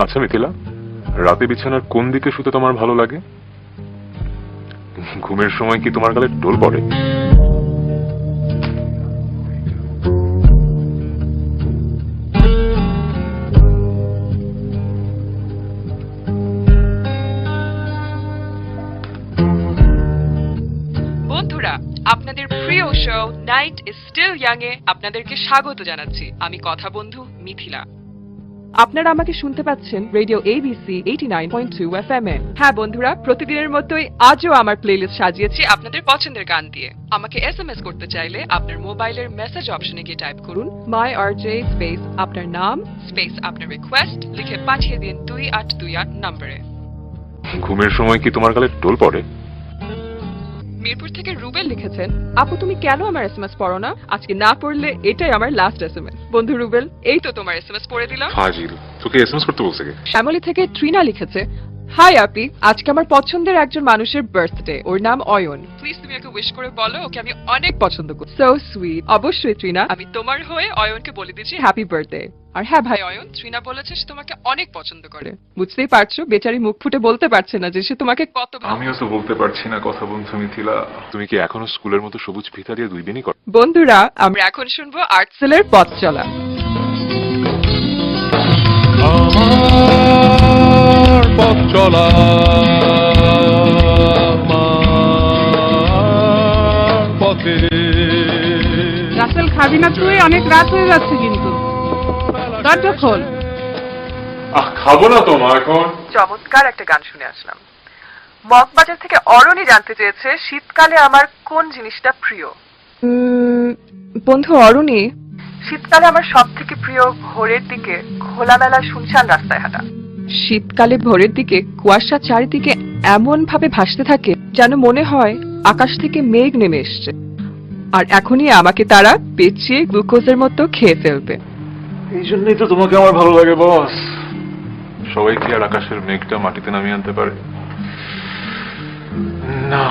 আচ্ছা মিথিলা, রাতে বিছানার কোন দিকে শুতে তোমার ভালো লাগে? ঘুমের সময় কি তোমার গালে টোল পড়ে? বন্ধুরা, আপনাদের প্রিয় show night is still young এ আপনাদেরকে স্বাগত জানাচ্ছি। আমি কথা বন্ধু মিথিলা। আপনারা আমাকে শুনতে পাচ্ছেন রেডিও ABC 89.2 FM এ। হ্যাঁ বন্ধুরা, প্রতিদিনের মতোই আজও আমার প্লেলিস্ট সাজিয়েছি আপনাদের পছন্দের গান দিয়ে। আমাকে SMS করতে চাইলে আপনার মোবাইলের মেসেজ অপশনে গিয়ে টাইপ করুন MyRJ স্পেস আপনার নাম স্পেস আপনার রিকোয়েস্ট লিখে পাঠিয়ে দিন 2828 নম্বরে। ঘুমের সময় কি তোমার গালে টোল পড়ে? মিরপুর থেকে রুবেল লিখেছেন, আপু তুমি কেন আমার SMS পড়ো না? আজকে না পড়লে এটাই আমার লাস্ট SMS। বন্ধু রুবেল, এই তো তোমার SMS পড়ে দিলাম। ফাজিল, তোকে SMS করতে বলছে কে? শ্যামলী থেকে ট্রিনা লিখেছে, হাই আপি, আজকে আমার পছন্দের একজন মানুষের বার্থডে, ওর নাম অয়ন। প্লিজ তুমি ওকে উইশ করে বলো ওকে আমি অনেক পছন্দ করি। So sweet. অবশ্যই ট্রিনা, আমি তোমার হয়ে অয়নকে বলে দিচ্ছি হ্যাপি বার্থডে। আর হ্যাঁ ভাই অয়ন, ট্রিনা বলেছে সে তোমাকে অনেক পছন্দ করে। বুঝতেই পারছো, বেচারি মুখ ফুটে বলতে পারছে না যে সে তোমাকে কত আমিও তো বলতে পারছি না কথা বন্ধু মিথিলা। তুমি কি এখনো স্কুলের মতো সবুজ ফিতা দিয়ে দুই দিনই করো? বন্ধুরা, আমরা এখন শুনবো আর্টসেলের পথ চলা। আমার পথ চলা পথে। রাসেল খাবি না তুই? অনেক রাত হয়ে যাচ্ছে কিন্তু। দরজা খোল। খাবো না তো মা এখন। চমৎকার একটা গান শুনে আসলাম। মগবাজার থেকে অরণি জানতে চেয়েছে শীতকালে আমার কোন জিনিসটা প্রিয়। বন্ধু অরণি, শীতকালে আমার সব থেকে প্রিয় ভোরের দিকে খোলামেলা শুনশান রাস্তায় হাঁটা। শীতকালে ভোরের দিকে কুয়াশা চারিদিকে এমন ভাবে ভাসতে থাকে যেন মনে হয় আকাশ থেকে মেঘ নেমে এসছে, আর এখনই আমাকে তারা পেঁচিয়ে গ্লুকোজের মতো খেয়ে ফেলবে। এই জন্যই তো তোমাকে আমার ভালো লাগে বস। সবাই কি আর আকাশের মেঘটা মাটিতে নামিয়ে আনতে পারে? না।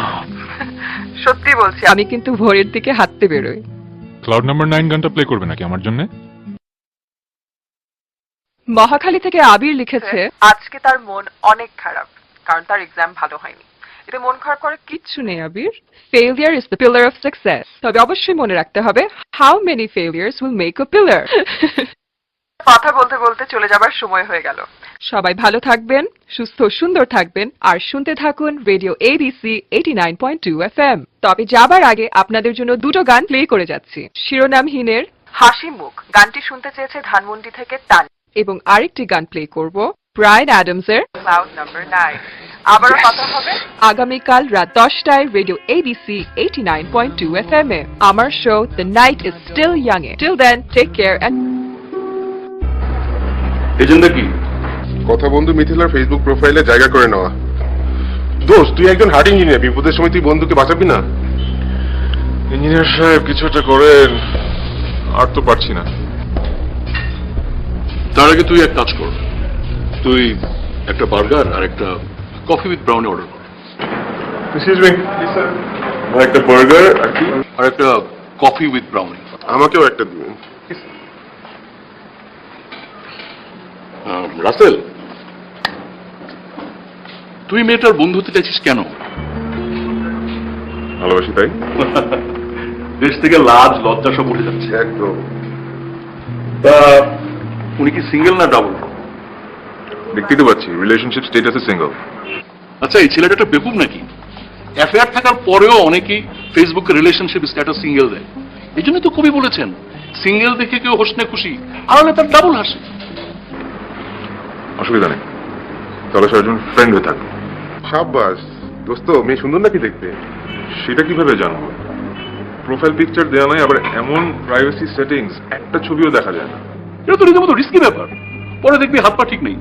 সত্যি বলছি, আমি কিন্তু ভোরের দিকে হাঁটতে বেরোই। ক্লাউড নাম্বার 9 গানটা প্লে করবে নাকি আমার জন্য? মহাখালী থেকে আবির লিখেছে, আজকে তার মন অনেক খারাপ কারণ তার এক্সাম ভালো হয়নি। এতে মন খারাপ করার কিচ্ছু নেই Abir. Failure is the pillar of success. তবে অবশ্যই মনে রাখতে হবে, how many failures will make a pillar. কথা বলতে বলতে চলে যাবার সময় হয়ে গেল। সবাই ভালো থাকবেন, সুস্থ সুন্দর থাকবেন, আর শুনতে থাকুন রেডিও ABC 89.2 FM। তবে যাবার আগে আপনাদের জন্য দুটো গান প্লে করে যাচ্ছি। শিরোনামহীনের হাসি মুখ গানটি শুনতে চেয়েছে ধানমন্ডি থেকে তান, এবং আরেকটি গান প্লে করব ব্রায়ান অ্যাডামসের ক্লাউড নাম্বার 9। আবারও কথা হবে আগামীকাল রাত 10টায় রেডিও ABC 89.2 FM এ। আমার show the night is still young এ। Till then, take care and agenda কি? কথা বন্ধু মিথিলার ফেসবুক প্রোফাইলে জায়গা করে নেওয়া। দোস্ত, তুই একজন হার্ড ইঞ্জিনিয়ার, বিপদের সময় তুই বন্ধুকে বাঁচাবি না? ইঞ্জিনিয়ার সাহেব কিছু একটা করেন, আর তো পারছি না। তার আগে তুই এক কাজ কর, তুই একটা বার্গার আর একটা কফি উইথ ব্রাউনি অর্ডার কর। এক্সকিউজ মি স্যার, একটা বার্গার আর কি? আর একটা কফি উইথ ব্রাউনি। আমাকেও একটা দিবেন। রাসেল, তুই মেয়েটার বন্ধু হতে চাইছিস কেন? ভালোবাসি তাই। দেশ থেকে লাজ লজ্জা সব উঠে যাচ্ছে একদম। তা উনি কি সিঙ্গেল না ডাবল? দেখতেই তো পাচ্ছি রিলেশনশিপ স্টেটাসে সিঙ্গেল। আচ্ছা, এই ছেলেটা একটা বেকুব নাকি? অ্যাফেয়ার থাকার পরেও অনেকেই ফেসবুকে রিলেশনশিপ স্ট্যাটাস সিঙ্গেল দেয়। এই জন্যই তো কবি বলেছেন, সিঙ্গেল দেখে কেউ হোসনে খুশি, আড়ালে তার ডাবল হাসে। অসুবিধা নেই, তাহলে সবাই ফ্রেন্ড হয়ে থাকবো। সাব্বাস দোস্ত, মেয়ে সুন্দর নাকি দেখতে? সেটা কিভাবে জানবো? প্রোফাইল পিকচার দেওয়া নাই, আবার এমন প্রাইভেসি সেটিংস, একটা ছবিও দেখা যায় না। এটা তো রীতিমতো রিস্কি ব্যাপার, পরে দেখবি হাত পা ঠিক নেই।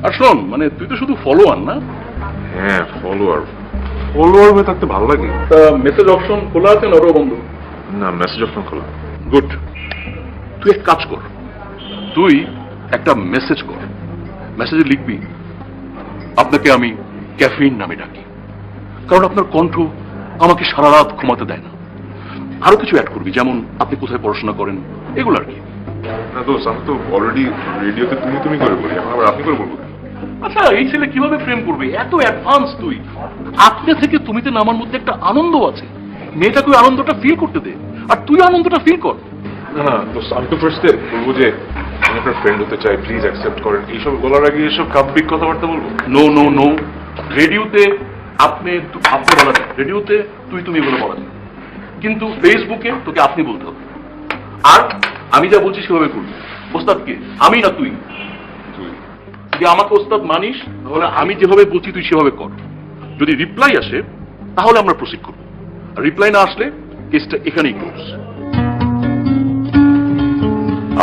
আর শোন, মানে তুই তো শুধু ফলোয়ার না? হ্যাঁ, ফলোয়ার হয়ে থাকতে ভালো লাগে। তা মেসেজ অপশন খোলা আছে না ওটাও বন্ধ? না, মেসেজ অপশন খোলা। গুড। তুই এক কাজ কর, তুই একটা মেসেজ কর। মেসেজে লিখবি, আপনাকে আমি ক্যাফিন নামে ডাকি, কারণ আপনার কণ্ঠ আমাকে সারা রাত ঘুমাতে দেয় না। আরো কিছু অ্যাড করবি, যেমন আপনি কোথায় পড়াশোনা করেন, এগুলো আর কি। না দোস্ত, আমি তো অলরেডি রেডিওতে তুমি তুমি করে বলি, এখন আবার আপনি করে বলবো কেন? আচ্ছা এই ছেলে কিভাবে প্রেম করবে? এত অ্যাডভান্স তুই। আপনি থেকে তুমিতে নামার মধ্যে একটা আনন্দ আছে, মেয়েটাকে ওই আনন্দটা ফিল করতে দে, আর তুই আনন্দটা ফিল কর। না না দোস্ত, আমি তো ফার্স্টে বলবো যে আমি আপনার ফ্রেন্ড হতে চাই, প্লিজ অ্যাকসেপ্ট করেন, এইসব বলার আগে এসব কাব্যিক কথাবার্তা বলবো? নো নো নো, রেডিওতে আপনি আপনি বলা যায়, রেডিওতে তুই তুমি বলে বলা যায়, কিন্তু ফেসবুকে তোকে আপনি বলতে হবে। আর আমি যা বলছি সেভাবে করবি। ওস্তাদ কে, আমি না তুই? তুই যদি আমাকে ওস্তাদ মানিস তাহলে আমি যেভাবে বলছি তুই সেভাবে কর। যদি রিপ্লাই আসে তাহলে আমরা প্রসিড করব, আর রিপ্লাই না আসলে কেসটা এখানেই ক্লোজ।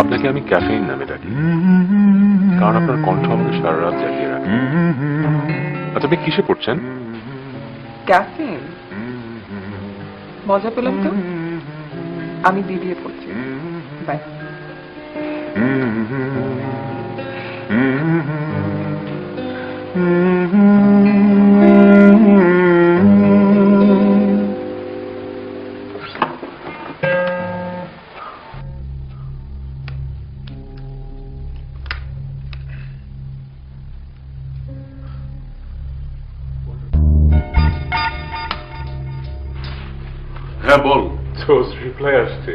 আপনাকে আমি ক্যাফেইন নামে ডাকি, কারণ আপনার কণ্ঠ আমাকে সারা রাত জাগিয়ে রাখে। আচ্ছা, আপনি কিসে পড়ছেন? ক্যাফেইন? মজা পেলাম তো। আমি বিবিএ পড়ছি। বাই। হ্যাঁ বল। রিপ্লাই আসছে।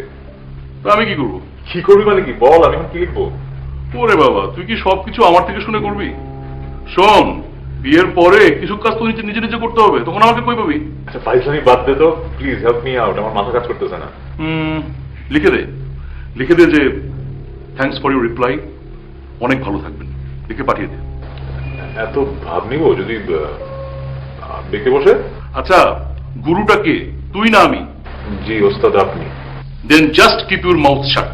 তা আমি কি করবো? কি করবি মানে কি বল, আমি এখন কি লিখবো? ওরে বাবা, তুই কি সবকিছু আমার থেকে শুনে করবি? শোন, বিয়ের পরে কিছু কাজ তো নিজে নিজে করতে হবে, তখন আমাকে কই পাবি? আচ্ছা পাইছামি বাদ দে তো, প্লিজ হেল্প মি আউট, আমার মাথা কাজ করতেছে না। লিখে দে, লিখে দে যে থ্যাঙ্কস ফর ইউর রিপ্লাই, অনেক ভালো থাকবেন, লিখে পাঠিয়ে দে। এত ভাব নিব যদি দেখে বসে? আচ্ছা, গুরুটা কে, তুই না আমি? জি ওস্তাদ, আপনি। Then just keep your mouth shut.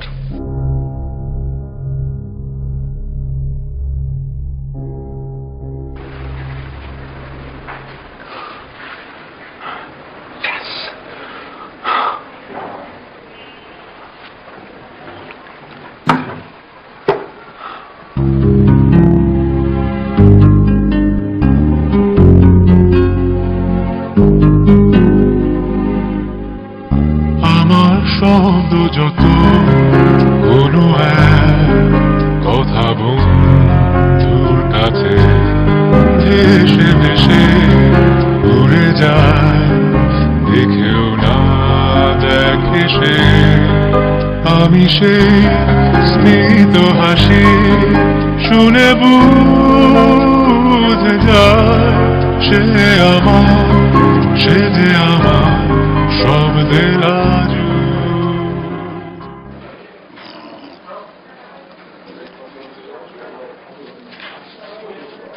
আমার শব্দ যত কোনো এক কথা বন্ধুর কাছে ভেসে ভেসে উড়ে যায়, দেখেও না দেখে সে। আমি সেই স্মিত হাসি শুনে বুঝে যায়, সে আমার, সে যে আমার শব্দের আজ।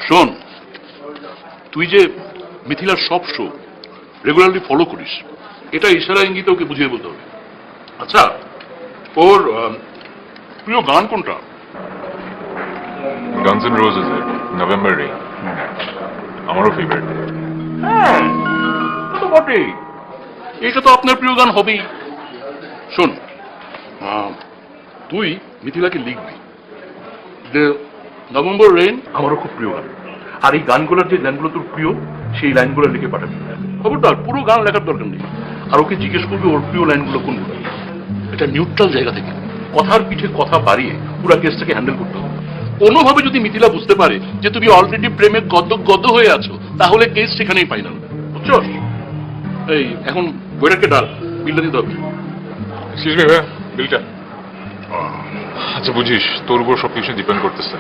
শোন, তুই যে মিথিলার সব শো রেগুলারলি ফলো করিস, এটা ইশারা ইঙ্গিতে ওকে বুঝিয়ে বলতে হবে। আচ্ছা, ওর প্রিয় গান কোনটা? গানস এন্ড রোজেস এর নভেম্বর রেইন আমারও ফেভারিট। হ্যাঁ, তা তো বটেই, এটা তো আপনার প্রিয় গান হবেই। শোন, তুই মিথিলাকে লিখবি যে নভেম্বর রেইন আমারও খুব প্রিয় গান, আর এই গানগুলোর যে লাইনগুলো তোর প্রিয় সেই লাইনগুলো লিখে পাঠাবি। খবরদার পুরো গান লেখার দরকার নেই, আর ওকে জিজ্ঞেস করবি ওর প্রিয় লাইনগুলো কোনগুলো। এটা নিউট্রাল জায়গা থেকে কথার পিঠে কথা বাড়িয়ে পুরো কেসটাকে হ্যান্ডেল করতে হবে। কোনোভাবে যদি মিথিলা বুঝতে পারে যে তুমি অলরেডি প্রেমে গদ্য হয়ে আছো, তাহলে কেস সেখানেই ফাইনাল, বুঝছো? এই এখন বইটাকে ডাল, বিলটা দিতে হবে। এক্সকিউজ মি ভাইয়া, বিলটা। আচ্ছা বুঝিস, তোর উপর সবকিছু ডিপেন্ড করতেছে।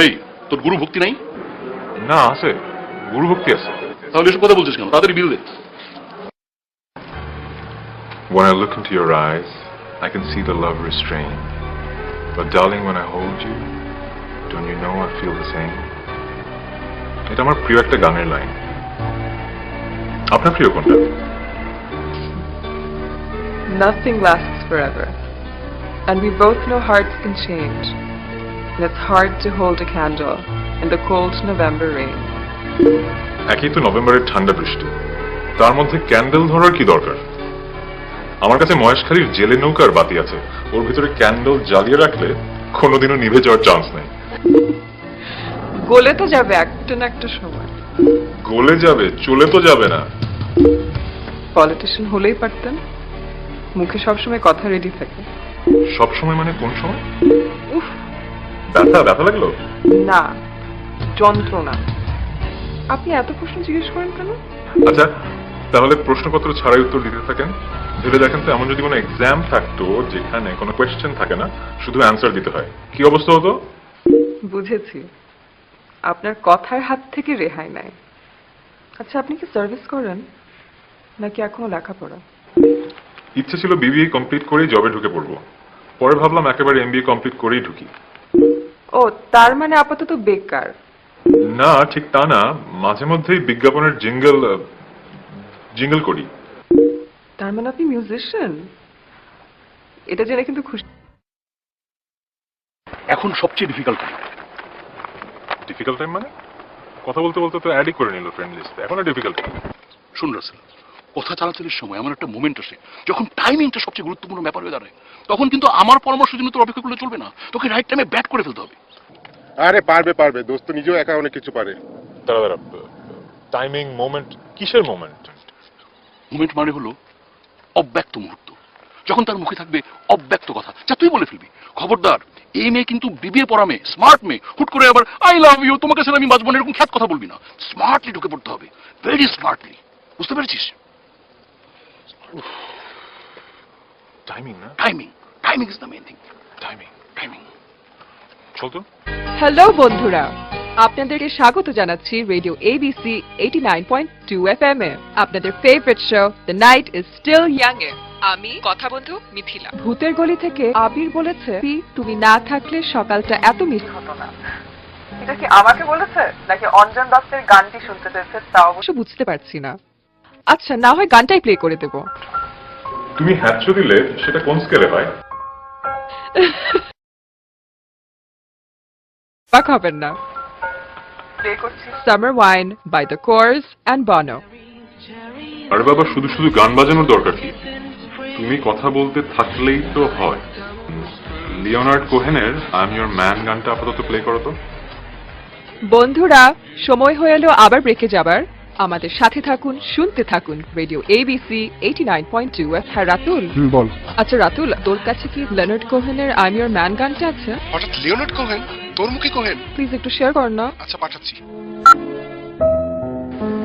এই, তোর গুরু ভক্তি নাই? না আছে, গুরু ভক্তি আছে। তাহলে এসব কথা বলছিস কেন? তাড়াতাড়ি বিল দে। When I look into your eyes, I can see the love restrained. But darling, when I hold you, don't you know I feel the same? এটা আমার প্রিয় একটা গানের লাইন। আপনার প্রিয় কোনটা? Nothing lasts forever. And we both know hearts can change. And it's hard to hold a candle in the cold November rain. একই তো নভেম্বরের ঠান্ডা বৃষ্টি, তার মধ্যে ক্যান্ডেল ধরার কি দরকার? আমার কাছে মহেশখালীর জেলে নৌকার বাতি আছে, ওর ভিতরে ক্যান্ডেল জ্বালিয়ে রাখলে কোনোদিনও নিভে যাওয়ার চান্স নেই। গলে তো যাবে একটা না একটা সময়। গলে যাবে, চলে তো যাবে না। পলিটিশিয়ান হলেই পারতেন, মুখে সবসময় কথা রেডি থাকে। সব সময় মানে কোন সময়? উফ, ব্যথা ব্যথা লাগলো? না, যন্ত্রণা। আপনি এত প্রশ্ন জিজ্ঞেস করেন কেন? আচ্ছা, তাহলে প্রশ্নপত্র ছাড়াই উত্তর দিতে থাকেন। ভেবে দেখেন তো, এমন যদি কোনো এক্সাম থাকতো যেখানে কোনো কোয়েশ্চেন থাকে না, শুধু অ্যান্সার দিতে হয়, কি অবস্থা হতো? বুঝেছি, আপনার কথার হাত থেকে রেহাই নাই। আচ্ছা, আপনি কি সার্ভিস করেন নাকি এখনো লেখাপড়া? ইচ্ছে ছিল বিবিএ কমপ্লিট করেই জবে ঢুকে পড়বো, পরে ভাবলাম একেবারে এমবিএ কমপ্লিট করেই ঢুকি। ও, তার মানে আপাতত বেকার। না, ঠিক তা না, মাঝে মধ্যেই বিজ্ঞাপনের জিঙ্গল করি। তার মানে আপনি মিউজিশিয়ান? এটা জেনে কিন্তু খুশি। এখন সবচেয়ে ডিফিকাল্ট ডিফিকাল্ট টাইম মানে? কথা বলতে বলতে তো অ্যাডই করে নিল ফ্রেন্ড লিস্টে, এখনো ডিফিকাল্ট। শুন রাসেল, কথা চালাচালির সময় এমন একটা মোমেন্ট আসে যখন টাইমিংটা সবচেয়ে গুরুত্বপূর্ণ ব্যাপার হয়ে দাঁড়ায়। তখন কিন্তু আমার পরামর্শের জন্য তোর অপেক্ষা করলে চলবে না, তোকে রাইট টাইমে ব্যাট করে ফেলতে হবে। আরে পারবে পারবে, দোস্ত নিজেও একা অনেক কিছু পারে। দাঁড়া দাঁড়া, টাইমিং, মোমেন্ট, কিসের মোমেন্ট? মোমেন্ট মানে হলো অব্যক্ত মুহূর্ত, যখন তার মুখে থাকবে অব্যক্ত কথা যা তুই বলে ফেলবি। খবরদার, এই মেয়ে কিন্তু বিবিএ পড়া মেয়ে, স্মার্ট মেয়ে, হুট করে আবার আই লাভ ইউ, তোমাকে ছাড়া আমি বাঁচবো না, এরকম খ্যাত কথা বলবি না। স্মার্টলি ঢুকে পড়তে হবে, ভেরি স্মার্টলি, বুঝতে পেরেছিস? টাইমিং না? Timing, timing is the main thing. Timing, timing. চল তো। হ্যালো বন্ধুরা, আপনাদেরকে স্বাগত জানাচ্ছি রেডিও এবিসি 89.2 FM এ। আপনাদের favourite show the night is still young এ আমি কথা বন্ধু মিথিলা। ভূতের গলি থেকে আবির বলেছে, তুমি না থাকলে সকালটা এত মিস হতো না। এটা কি আমাকে বলেছে নাকি অঞ্জন দত্তের গানটি শুনতে চেয়েছে তা অবশ্য বুঝতে পারছি না। আচ্ছা, না হয় গানটাই প্লে করে দেব। তুমি হ্যাচো দিলে সেটা কোন স্কেলে হয়? বাক হবেন না। প্লে করছি summer wine by the Corrs and Bono. আরে বাবা, শুধু শুধু গান বাজানোর দরকার কি? তুমি কথা বলতে থাকলেই তো হয়। লিওনার্ড কোহেনের আই এম ইয়োর ম্যান গানটা আপাতত প্লে করো তো। বন্ধুরা, সময় হয়ে এলো আবার ব্রেকে যাবার। আমাদের সাথে থাকুন, শুনতে থাকুন রেডিও এবিসি 89.2 এফ। হ্যাঁ রাতুল, বল। আচ্ছা রাতুল, তোর কাছে কি লেনার্ড কোহেনের আই এম ইয়োর ম্যান গানটা আছে? হঠাৎ লিওনার্ড কোহেন? তোর মুখে কোহেন? প্লিজ একটু শেয়ার কর না। আচ্ছা, পাঠাচ্ছি।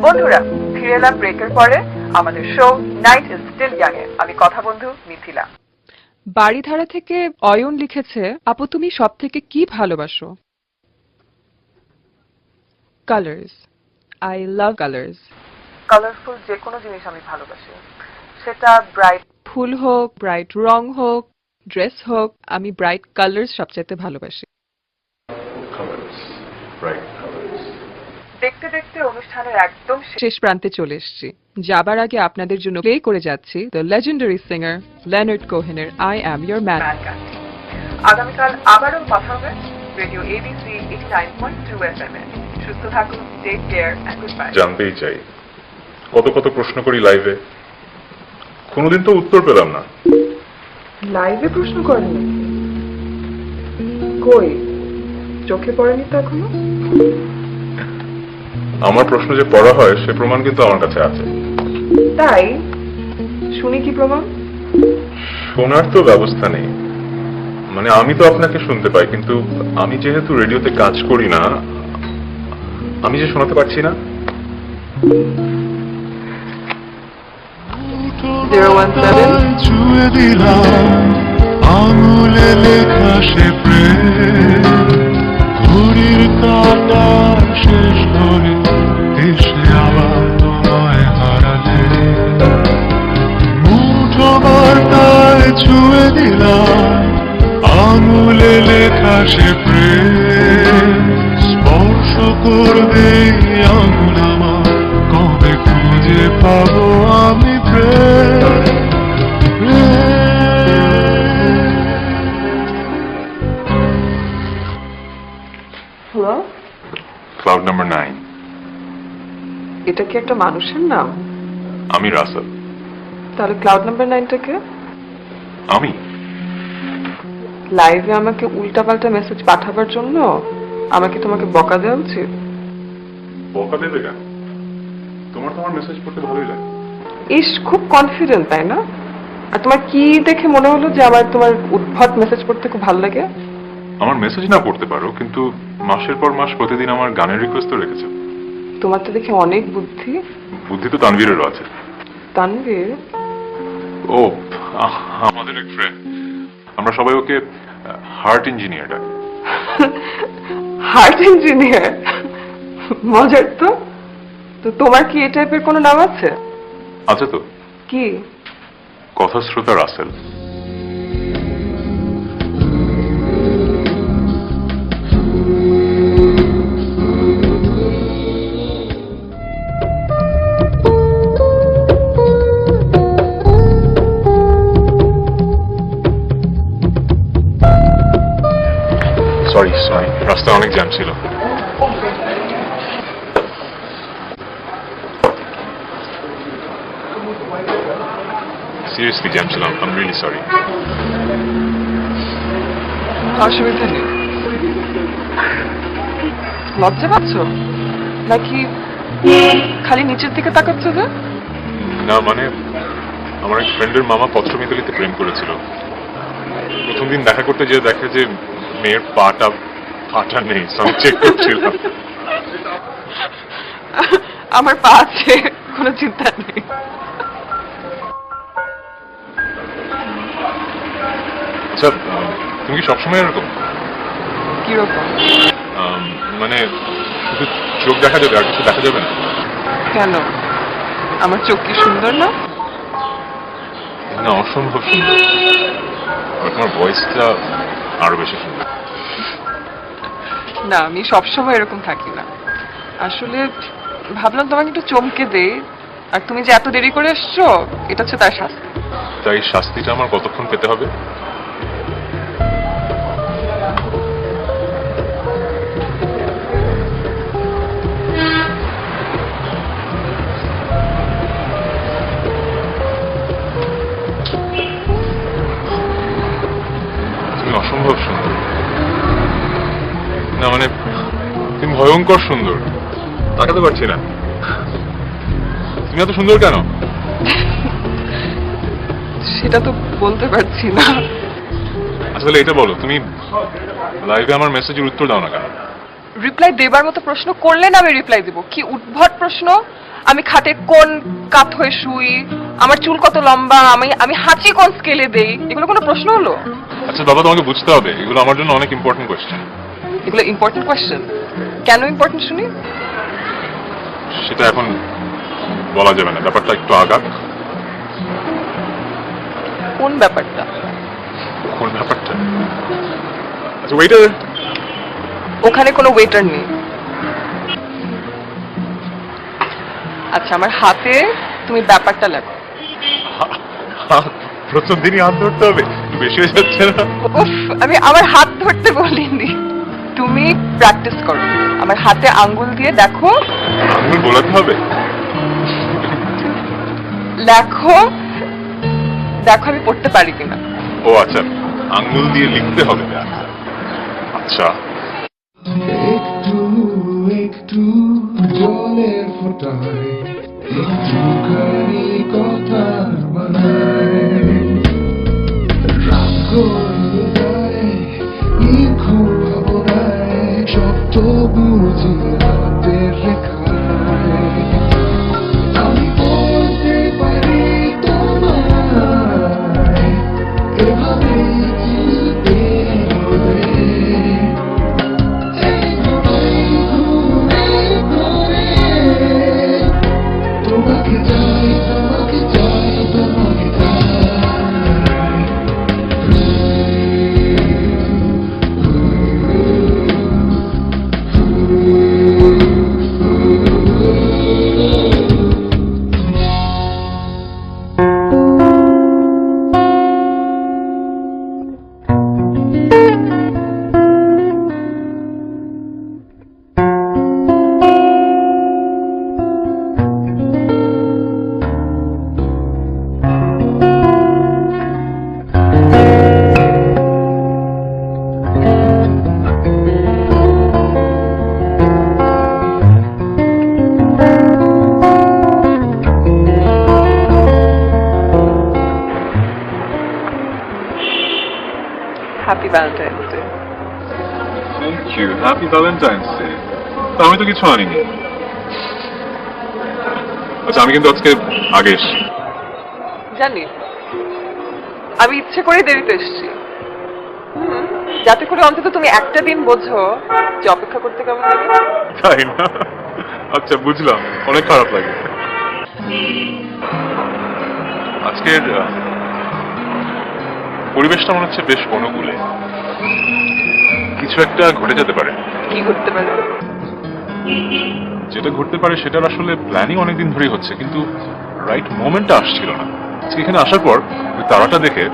বন্ধুরা, ফিরে এলাম ব্রেকের পরে আমাদের show night is still young এ আমি কথা বন্ধু মিথিলা। বাড়িধারা থেকে অয়ন লিখেছে, আপু তুমি সব থেকে কি ভালোবাসো? Colours. I love colours. Colourful যে কোনো জিনিস আমি ভালোবাসি, সেটা ব্রাইট ফুল হোক, ব্রাইট রং হোক, ড্রেস হোক, আমি ব্রাইট কালার্স সবচেয়ে ভালোবাসি। দেখতে দেখতে অনুষ্ঠানের একদম শেষ প্রান্তে চলে এসেছি। যাবার আগে আপনাদের জন্য প্লে করে যাচ্ছি দ্য লেজেন্ডারি সিঙ্গার লেনার্ড কোহেনের আই অ্যাম ইয়োর ম্যান গানটি। আগামীকাল আবারও কথা হবে রেডিও এবিসি 89.2 FM এ। সুস্থ থাকুন, take care and goodbye. জানতেই চাই, কত কত প্রশ্ন করি লাইভে, কোনোদিন তো উত্তর পেলাম না। লাইভে প্রশ্ন করেন? কই, চোখে পড়েনি তো এখনো? আমার প্রশ্ন যে পড়া হয় সে প্রমাণ কিন্তু আমার কাছে আছে। তাই শুনি, কি প্রমাণ? শোনার তো ব্যবস্থা নেই, মানে আমি তো আপনাকে শুনতে পাই, কিন্তু আমি যেহেতু রেডিওতে কাজ করি না, আমি যে শোনাতে পারছি না। 017 ছুঁয়ে দিলাম আঙুলে লেখা সে প্রেম, ঘড়ির কাঁটা শেষ করে এসে আবার তোমায় হারালে, মুঠো বার্তায় ছুঁয়ে দিলাম আঙুলে লেখা সে প্রেম, স্পর্শ করবে আঙুল আমার, কবে খুঁজে পাবো আমি প্রেম। হ্যালো, ক্লাউড নাম্বার 9, এটা কি একটা মানুষের নাম? আমি রাসেল। তাহলে ক্লাউড নাম্বার 9টাকে? আমি লাইভে আমাকে উল্টাপাল্টা মেসেজ পাঠাবার জন্য আমাকে তোমাকে বকা দেওয়া উচিত? বকা দেবে কেন? তোমার মেসেজ পড়তে ভালোই লাগে। ইস, খুব কনফিডেন্ট তাই না? আর তোমার কি দেখে মনে হলো যে আমার তোমার উদ্ভট মেসেজ পড়তে খুব ভালো লাগে? আমার মেসেজ না পড়তে পারো, কিন্তু মাসের পর মাস প্রতিদিন আমার গানের রিকোয়েস্ট তো রেখেছো। তোমার তো দেখে অনেক বুদ্ধি। বুদ্ধি তো তানভীরেরও আছে। তানভীর? ও, আমাদের এক ফ্রেন্ড, আমরা সবাই ওকে হার্ট ইঞ্জিনিয়ার ডাকি। Heart engineer? মজার তো। তো তোমার কি এই টাইপের কোনো নাম আছে? আছে তো, কি? কথাশ্রোতা রাসেল। সরি সরি, রাস্তায় অনেক জ্যাম ছিল। সিরিয়াসলি জ্যাম ছিলাম, আই এম রিয়েলি সরি। অসুবিধা নেই। লজ্জা পাচ্ছ নাকি খালি নিচের দিকে তাকাচ্ছ যে? না মানে, আমার এক ফ্রেন্ডের মামা পত্রমিতালিতে প্রেম করেছিল। প্রথম দিন দেখা করতে যেয়ে দেখে যে মেয়ের পাটা নেই, আমি চেক করছিলাম। আমার পা আছে, কোনো চিন্তা নেই। আচ্ছা, তুমি কি সবসময় এরকম? কিরকম? মানে শুধু চোখ দেখা যাবে, আর কিছু দেখা যাবে না? কেন, আমার চোখ কি সুন্দর না? না, অসম্ভব সুন্দর। আর তোমার ভয়েসটা আরো বেশি সুন্দর। না, আমি সবসময় এরকম থাকি না। আসলে ভাবলাম তোমাকে একটু চমকে দেই। আর তুমি যে এত দেরি করে এসছো, এটা হচ্ছে তার শাস্তি। তাই শাস্তিটা আমার কতক্ষণ পেতে হবে? তুমি অসম্ভব সুন্দর। না মানে, তুমি ভয়ঙ্কর সুন্দর, তাকাতে পারছি না। তুমি এত সুন্দর কেন? সেটা তো বলতে পারছি না। আসলে এটা বলো, তুমি লাইভে আমার মেসেজের উত্তর দাও না কেন? রিপ্লাই দেবার মতো প্রশ্ন করলে না আমি রিপ্লাই দেবো? কি উদ্ভট প্রশ্ন! আমি খাটে কোন কাত হয়ে শুই, আমার চুল কত লম্বা, আমি হাঁচি কোন স্কেলে দেই, এগুলো কোনো প্রশ্ন হলো? আচ্ছা বাবা, তোমাকে বুঝতে হবে, এগুলো আমার জন্য অনেক ইম্পর্টেন্ট কোয়েশ্চেন। এগুলো ইম্পর্টেন্ট কোয়েশ্চেন? কেন ইম্পর্টেন্ট শুনি? সেটা এখন বলা যাবে না, ব্যাপারটা একটু আগাক। কোন ব্যাপারটা? কোন ব্যাপারটা? আচ্ছা ওয়েটার। ওখানে কোনো ওয়েটার নেই। আচ্ছা, আমার হাতে তুমি ব্যাপারটা লেখো। প্রথম দিনই হাত ধরতে হবে? একটু বেশি হয়ে যাচ্ছে না? উফ, আমি আমার হাত ধরতে বলিনি। তুমি প্র্যাকটিস করো, আমার হাতে আঙ্গুল দিয়ে দেখো। আঙুল বোলাতে হবে? লেখো, দেখো আমি পড়তে পারি কিনা। ও আচ্ছা, আঙ্গুল দিয়ে লিখতে হবে। আচ্ছা আচ্ছা। একটু একটু জলের ফোঁটায় একটুখানি কথা বানায়, রাগ করে যায় নিখুঁত ভাবনায়, শব্দ বুঝি হাতের রেখায়। আমি বলতে পারি তোমায় এভাবেই চিনতে হবে, happy Valentine's day. Thank you, happy Valentine's day. তো আমি তো কিছু আনিনি। আচ্ছা, আমি কিন্তু আজকে আগে এসছি। জানি, আমি ইচ্ছে করে দেরিতে এসেছি, যাতে করে অন্তত তুমি একটা দিন বোঝো যে অপেক্ষা করতে কেমন লাগে। তাই না? আচ্ছা, বুঝলাম, অনেক খারাপ লাগে। আজকের পরিবেশটা মনে হচ্ছে বেশ অনুকূলে। কিছু একটা ঘটে যেতে পারে। কি করতে পারে? যেটা ঘটতে পারে সেটার আসলে প্ল্যানিং অনেকদিন ধরেই হচ্ছে, কিন্তু রাইট মোমেন্টটা আসছিল না। আজকে এখানে আসার পর ওই তারাটা দেখে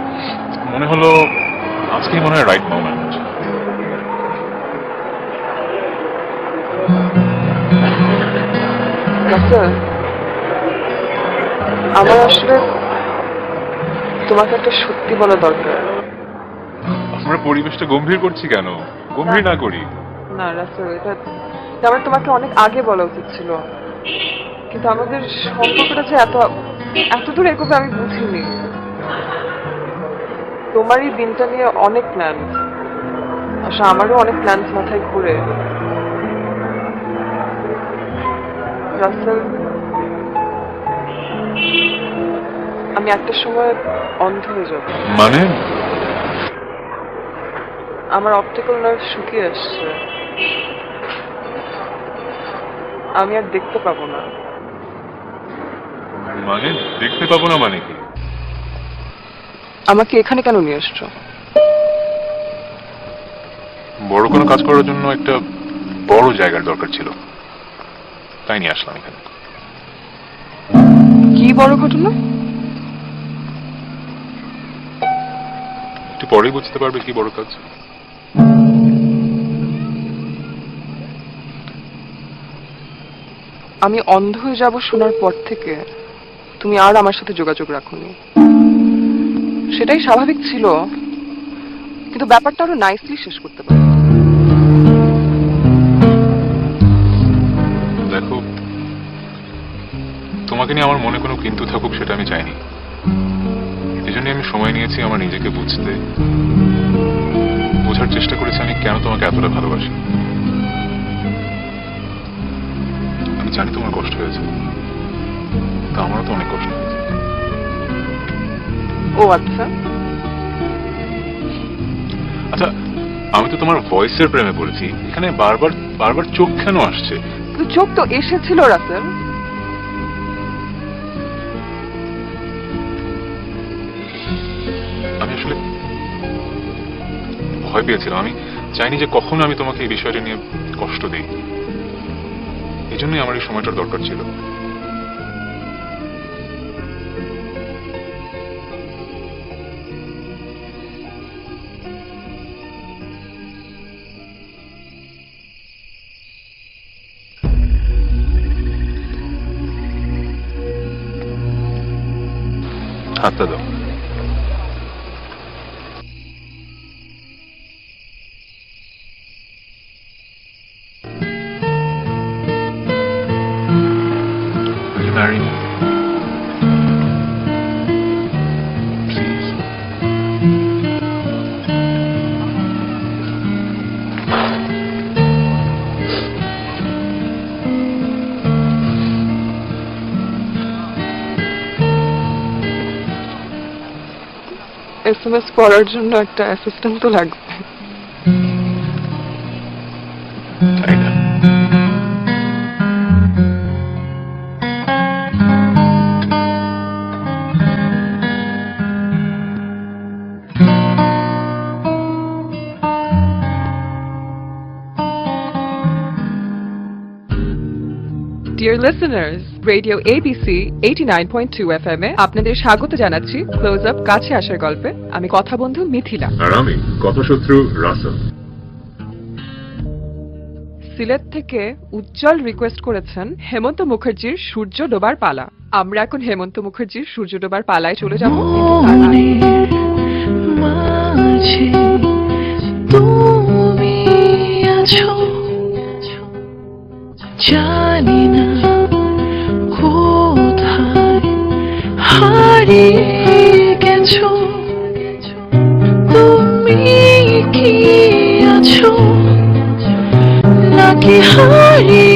মনে হলো আজকেই মনে হয় রাইট মোমেন্ট। রাসেল, আমার আসলে তোমাকে একটা সত্যি বলা দরকার। আমরা পরিবেশটা গম্ভীর করছি কেন? গম্ভীর না করি। না রাসেল, এটা আমার তোমাকে অনেক আগে বলা উচিত ছিল, কিন্তু আমাদের সম্পর্কটা যে এত দূর এগোবে আমি বুঝিনি। তোমারই দিনটা নিয়ে অনেক প্ল্যান, আসলে আমারও অনেক প্ল্যান মাথায় ঘুরে। রাসেল, আমি একটা সময় অন্ধ হয়ে যাব। মানে? আমার অপটিক্যাল নার্ভ শুকিয়ে আসছে, আমি আর দেখতে পাবো না। মানে দেখতে পাবো না মানে কি? আমাকে এখানে কেন নিয়ে আসছো? বড় কোনো কাজ করার জন্য একটা বড় জায়গার দরকার ছিল, তাই নিয়ে আসলাম এখানে। কি বড় ঘটনা? একটু পরেই বুঝতে পারবে কি বড় কাজ। আমি অন্ধ হয়ে যাব শোনার পর থেকে তুমি আর আমার সাথে যোগাযোগ রাখোনি। সেটাই স্বাভাবিক ছিল, কিন্তু ব্যাপারটা আরো নাইসলি শেষ করতে পারি। দেখো, তোমাকে নিয়ে আমার মনে কোনো কিন্তু থাকুক সেটা আমি চাইনি। এই জন্য আমি সময় নিয়েছি আমার নিজেকে বুঝতে, বোঝার চেষ্টা করেছি আমি কেন তোমাকে এতটা ভালোবাসি। আমি জানি তোমার কষ্ট হয়েছে, তা আমারও তো অনেক কষ্ট হয়েছে। ও আচ্ছা, আচ্ছা, আমি তো তোমার ভয়েসের প্রেমে পড়েছি। এখানে বারবার বারবার চোখ কেন আসছে? কিন্তু চোখ তো এসেছিল রাসেল। আমি আসলে ভয় পেয়েছিলাম। আমি চাইনি যে কখনো আমি তোমাকে এই বিষয়টা নিয়ে কষ্ট দিই। এই জন্যই আমার এই সময়টার দরকার ছিল। হাতটা দাও। Will you marry me? Please. SMS পড়ার জন্য একটা অ্যাসিস্ট্যান্ট তো লাগবে। তাই না? Dear listeners, Radio ABC 89.2 FM এ আপনাদের স্বাগত জানাচ্ছি ক্লোজ আপ কাছে আসার গল্পে। আমি কথা বন্ধু মিথিলা। আর আমি কথাশত্রু রাসেল। সিলেট থেকে উজ্জ্বল রিকোয়েস্ট করেছেন হেমন্ত মুখার্জির সূর্য ডোবার পালা। আমরা এখন হেমন্ত মুখার্জির সূর্য ডোবার পালায় চলে যাব। মাঝে তুমি আছো, জানি না কোথায় হারিয়ে গেছো তুমি কি হারিয়ে